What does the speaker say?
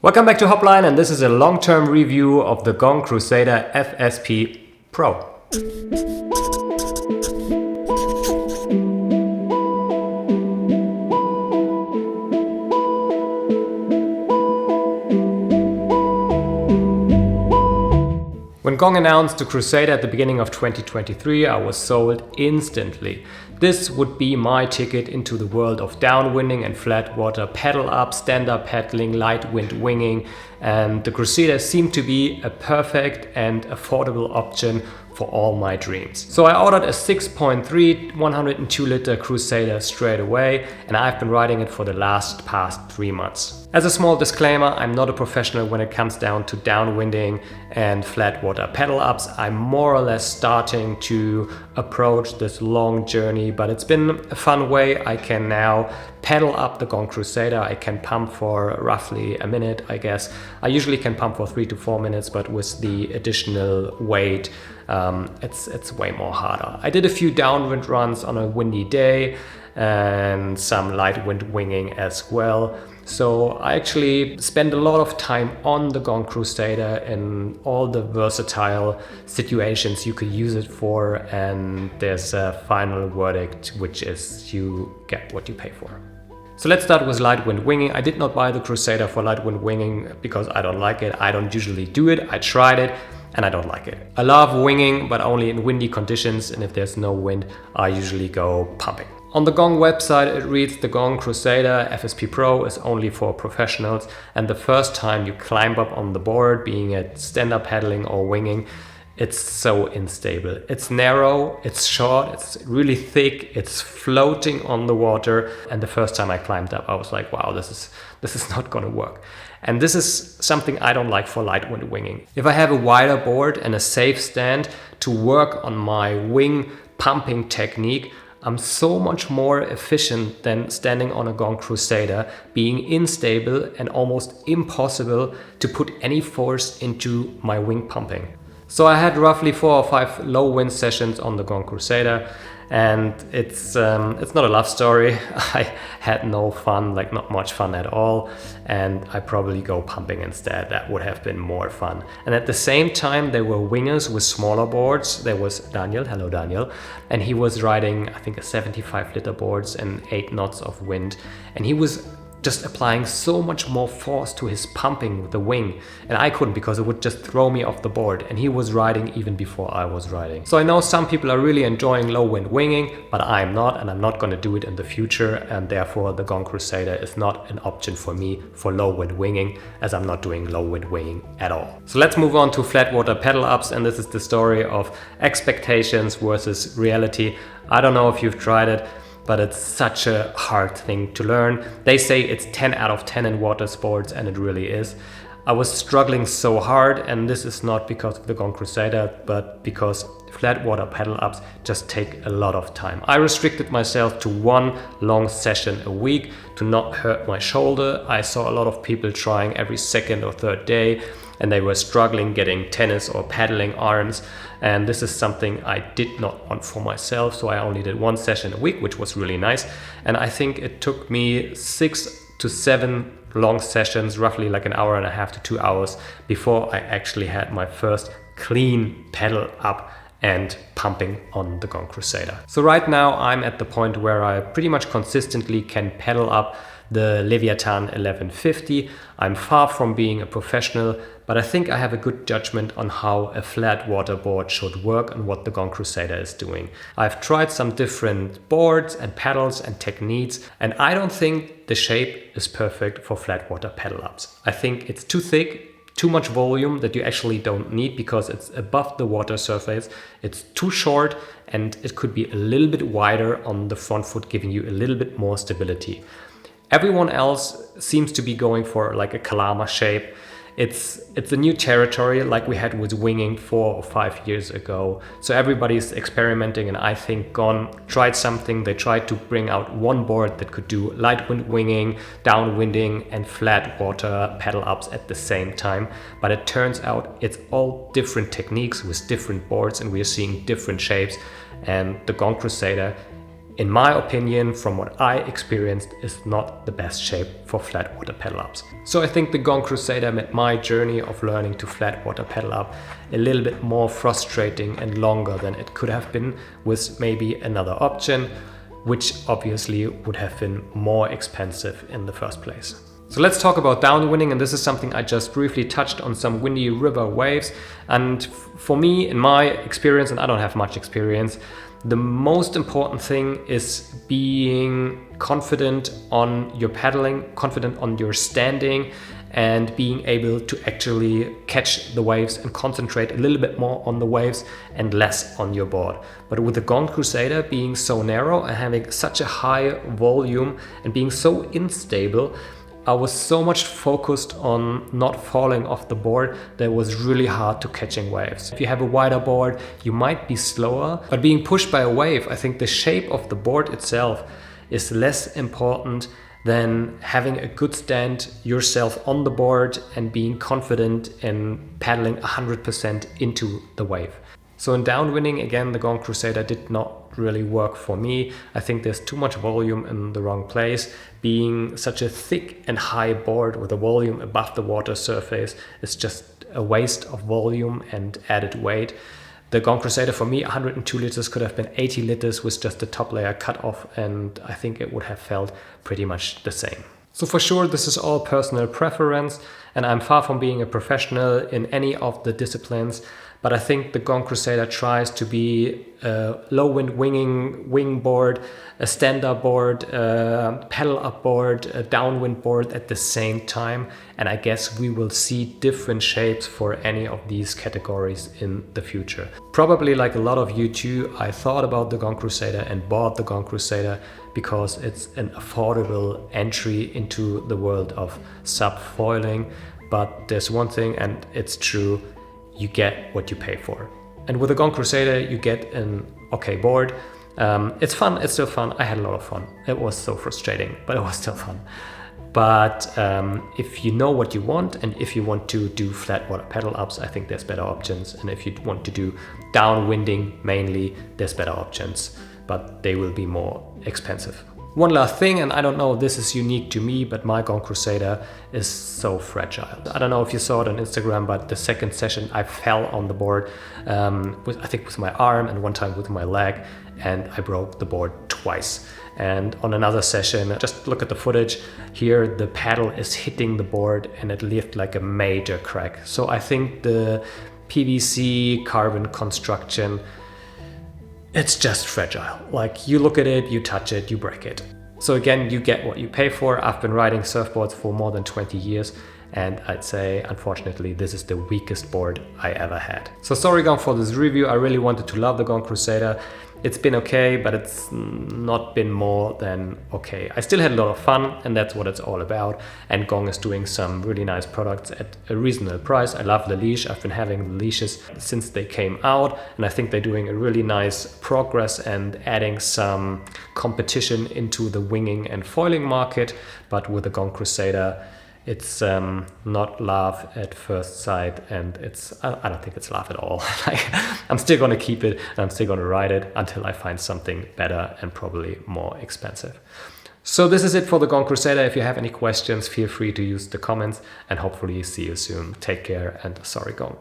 Welcome back to Hopline, and this is a long-term review of the GONG Cruzader FSP Pro. When GONG announced the Cruzader at the beginning of 2023, I was sold instantly. This would be my ticket into the world of downwinding and flatwater, pedal up, stand-up paddling, light wind winging, and the Cruzader seemed to be a perfect and affordable option for all my dreams. So I ordered a 6.3 102 liter Cruzader straight away, and I've been riding it for the past 3 months. As a small disclaimer, I'm not a professional when it comes down to downwinding and flatwater pedal ups. I'm more or less starting to approach this long journey, but it's been a fun way. I can now pedal up the GONG Cruzader. I can pump for roughly a minute, I guess. I usually can pump for 3 to 4 minutes, but with the additional weight, it's way more harder. I did a few downwind runs on a windy day and some light wind winging as well. So I actually spend a lot of time on the GONG Cruzader in all the versatile situations you could use it for, and there's a final verdict, which is you get what you pay for. So let's start with light wind winging. I did not buy the Cruzader for light wind winging because I don't like it. I don't usually do it. I tried it and I don't like it. I love winging, but only in windy conditions, and if there's no wind, I usually go pumping. On the GONG website, it reads the GONG Cruzader FSP Pro is only for professionals, and the first time you climb up on the board, being it stand-up paddling or winging, it's so unstable. It's narrow, it's short, it's really thick, it's floating on the water. And the first time I climbed up, I was like, wow, this is not gonna work. And this is something I don't like for light wind winging. If I have a wider board and a safe stand to work on my wing pumping technique, I'm so much more efficient than standing on a GONG Cruzader, being unstable and almost impossible to put any force into my wing pumping. So I had roughly 4 or 5 low wind sessions on the GONG Cruzader, and it's not a love story. I had no fun, like not much fun at all, and I probably go pumping instead. That would have been more fun. And at the same time, there were wingers with smaller boards. There was Daniel, hello Daniel, and he was riding, I think, a 75 liter boards and 8 knots of wind, and he was just applying so much more force to his pumping with the wing, and I couldn't because it would just throw me off the board, and he was riding even before I was riding. So I know some people are really enjoying low wind winging, but I'm not, and I'm not going to do it in the future, and therefore the GONG Cruzader is not an option for me for low wind winging, as I'm not doing low wind winging at all. So let's move on to flatwater pedal ups, and this is the story of expectations versus reality. I don't know if you've tried it, but it's such a hard thing to learn. They say it's 10 out of 10 in water sports, and it really is. I was struggling so hard, and this is not because of the GONG Cruzader, but because flatwater pedal ups just take a lot of time. I restricted myself to 1 long session a week to not hurt my shoulder. I saw a lot of people trying every second or third day, and they were struggling getting tennis or paddling arms, and this is something I did not want for myself, so I only did 1 session a week, which was really nice. And I think it took me 6 to 7 long sessions, roughly like an hour and a half to 2 hours, before I actually had my first clean pedal up and pumping on the GONG Cruzader. So right now I'm at the point where I pretty much consistently can pedal up the Leviathan 1150. I'm far from being a professional, but I think I have a good judgment on how a flat water board should work and what the GONG Cruzader is doing. I've tried some different boards and pedals and techniques, and I don't think the shape is perfect for flat water pedal ups. I think it's too thick, too much volume that you actually don't need because it's above the water surface. It's too short, and it could be a little bit wider on the front foot, giving you a little bit more stability. Everyone else seems to be going for like a Kalama shape. It's a new territory like we had with winging 4 or 5 years ago. So everybody's experimenting, and I think GONG tried something. They tried to bring out one board that could do light wind winging, downwinding, and flat water pedal ups at the same time. But it turns out it's all different techniques with different boards, and we are seeing different shapes. And the GONG Cruzader in my opinion, from what I experienced, is not the best shape for flat water pedal ups. So I think the GONG Cruzader made my journey of learning to flat water pedal up a little bit more frustrating and longer than it could have been with maybe another option, which obviously would have been more expensive in the first place. So let's talk about downwinding, and this is something I just briefly touched on, some windy river waves. And for me, in my experience, and I don't have much experience, the most important thing is being confident on your paddling, confident on your standing, and being able to actually catch the waves and concentrate a little bit more on the waves and less on your board. But with the GONG Cruzader being so narrow and having such a high volume and being so unstable, I was so much focused on not falling off the board that it was really hard to catching waves. If you have a wider board, you might be slower, but being pushed by a wave, I think the shape of the board itself is less important than having a good stand yourself on the board and being confident in paddling 100% into the wave. So in downwinding, again, the GONG Cruzader did not really work for me. I think there's too much volume in the wrong place. Being such a thick and high board with a volume above the water surface is just a waste of volume and added weight. The GONG Cruzader, for me, 102 liters could have been 80 liters with just the top layer cut off, and I think it would have felt pretty much the same. So for sure, this is all personal preference, and I'm far from being a professional in any of the disciplines, but I think the GONG Cruzader tries to be a low wind wing board, a stand-up board, a pedal-up board, a downwind board at the same time. And I guess we will see different shapes for any of these categories in the future. Probably like a lot of you too, I thought about the GONG Cruzader and bought the GONG Cruzader because it's an affordable entry into the world of sub-foiling. But there's one thing, and it's true, you get what you pay for. And with the GONG Cruzader, you get an okay board. It's fun, it's still fun. I had a lot of fun. It was so frustrating, but it was still fun. But if you know what you want, and if you want to do flat water pedal ups, I think there's better options. And if you want to do downwinding mainly, there's better options, but they will be more expensive. One last thing, and I don't know if this is unique to me, but my GONG Cruzader is so fragile. I don't know if you saw it on Instagram, but the second session I fell on the board, I think with my arm and one time with my leg, and I broke the board twice. And on another session, just look at the footage, here the paddle is hitting the board and it left like a major crack. So I think the PVC carbon construction, it's just fragile. Like, you look at it, you touch it, you break it. So again, you get what you pay for. I've been riding surfboards for more than 20 years, and I'd say, unfortunately, this is the weakest board I ever had. So sorry, GONG, for this review. I really wanted to love the GONG Cruzader. It's been okay, but it's not been more than okay. I still had a lot of fun, and that's what it's all about. And GONG is doing some really nice products at a reasonable price. I love the leash. I've been having the leashes since they came out, and I think they're doing a really nice progress and adding some competition into the winging and foiling market. But with the GONG Cruzader, it's not love at first sight, and I don't think it's love at all. Like, I'm still gonna keep it, and I'm still gonna ride it until I find something better and probably more expensive. So this is it for the GONG Cruzader. If you have any questions, feel free to use the comments, and hopefully see you soon. Take care, and sorry, GONG.